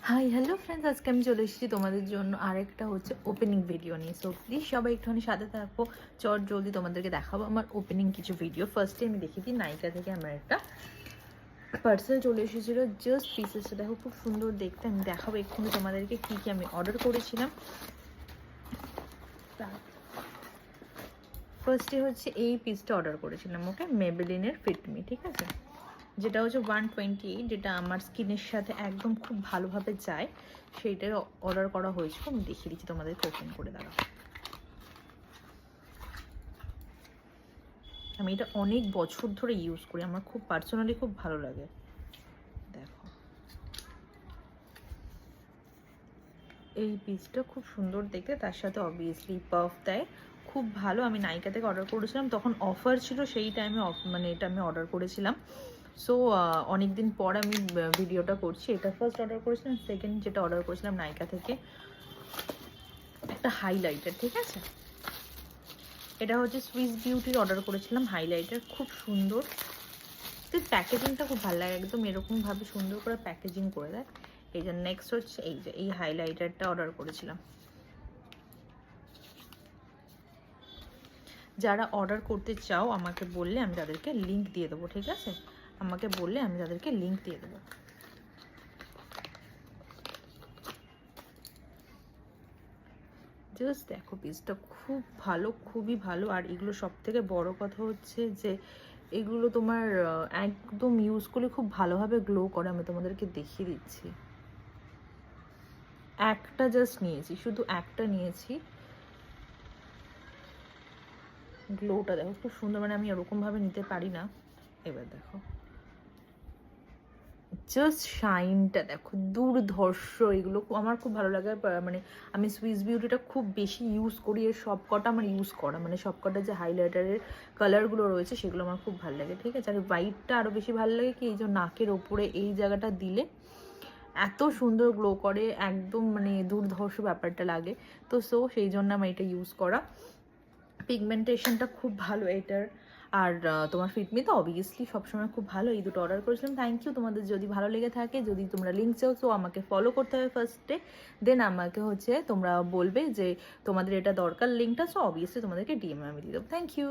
Hi hello friends, আজকে আমি চলে এসেছি তোমাদের জন্য আরেকটা হচ্ছে ওপেনিং ভিডিও নিয়ে। সো প্লিজ সবাই একটুখানি সাথে থাকবো। চট জলদি তোমাদেরকে দেখাবো আমার ওপেনিং কিছু ভিডিও। ফার্স্টে আমি দেখি দিই নাইকা থেকে আমার একটা পার্সেল চলে এসেছিলো। জাস্ট পিসেসটা দেখো, খুব সুন্দর দেখতে। আমি দেখাবো এক্ষুনি তোমাদেরকে কী কী আমি অর্ডার করেছিলাম। ফার্স্টে হচ্ছে এই পিসটা অর্ডার করেছিলাম, ওকে, মেবেলিনের ফিটমি, ঠিক আছে, যেটা হচ্ছে 128, যেটা আমার স্কিনের সাথে একদম খুব ভালোভাবে যায়, সেইটাই অর্ডার করা হয়েছিল। আমি দেখিয়ে দিচ্ছি তোমাদেরকে ওপেন করে। দাঁড়াও, আমি এটা অনেক বছর ধরে ইউজ করি, আমার খুব পার্সোনালি খুব ভালো লাগে। দেখো, এই পিসটা খুব সুন্দর দেখতে, তার সাথে অবভিয়াসলি পাফ দেয়, খুব ভালো। আমি নাইকা থেকে অর্ডার করেছিলাম, তখন অফার ছিল, সেই টাইমে মানে এটা আমি অর্ডার করেছিলাম। সো অনেক দিন পর আমি ভিডিওটা করছি। এটা ফার্স্ট অর্ডার করেছিলাম। সেকেন্ড যেটা অর্ডার করেছিলাম নাইকা থেকে, একটা হাইলাইটার, ঠিক আছে, এটা হচ্ছে সুইস বিউটির অর্ডার করেছিলাম হাইলাইটার, খুব সুন্দর। প্যাকেজিংটা খুব ভালো লাগে, একদম এরকমভাবে সুন্দর করে প্যাকেজিং করে দেয়। এই যে নেক্সট হচ্ছে এই যে এই হাইলাইটারটা অর্ডার করেছিলাম। যারা অর্ডার করতে চাও আমাকে বললে আমি তাদেরকে লিঙ্ক দিয়ে দেবো, ঠিক আছে, আমাকে বললে আমি তাদেরকে লিঙ্ক দিয়ে দেবো। জাস্ট দেখো, পিসটা খুব ভালো, খুবই ভালো। আর এগুলো সব থেকে বড় কথা হচ্ছে যে এগুলো তোমার একদম ইউজ করলে খুব ভালোভাবে গ্লো করে। আমি তোমাদেরকে দেখিয়ে দিচ্ছি। একটা জাস্ট নিয়েছি, শুধু একটা নিয়েছি। গ্লোটা দেখো, খুব সুন্দর, মানে আমি ওরকমভাবে নিতে পারি না। এবার দেখো, জাস্ট শাইনটা দেখো, দুর্ধর্ষ। এগুলো আমার খুব ভালো লাগে। মানে আমি সুইস বিউটিটা খুব বেশি ইউজ করি, এর সব কটা আমার ইউজ করা, মানে সব কটা যে হাইলাইটারের কালারগুলো রয়েছে সেগুলো আমার খুব ভালো লাগে, ঠিক আছে। আর হোয়াইটটা আরও বেশি ভালো লাগে কি, এই যে নাকের ওপরে এই জায়গাটা দিলে এত সুন্দর গ্লো করে, একদম মানে দুর্ধর্ষ ব্যাপারটা লাগে। তো সেই জন্য আমি এটা ইউজ করা। পিগমেন্টেশনটা খুব ভালো এটার। আর তোমার ফিটমি তো অবভিয়াসলি সবসময় খুব ভালো। এই দুটো অর্ডার করেছিলাম। Thank you. তোমাদের যদি ভালো লেগে থাকে, যদি তোমরা লিঙ্ক চাও, তো আমাকে ফলো করতে হবে ফার্স্টে, দেন আমাকে হচ্ছে তোমরা বলবে যে তোমাদের এটা দরকার লিঙ্কটা, সো অবভিয়াসলি তোমাদেরকে ডিএম আমি দিয়ে দেবো। Thank you.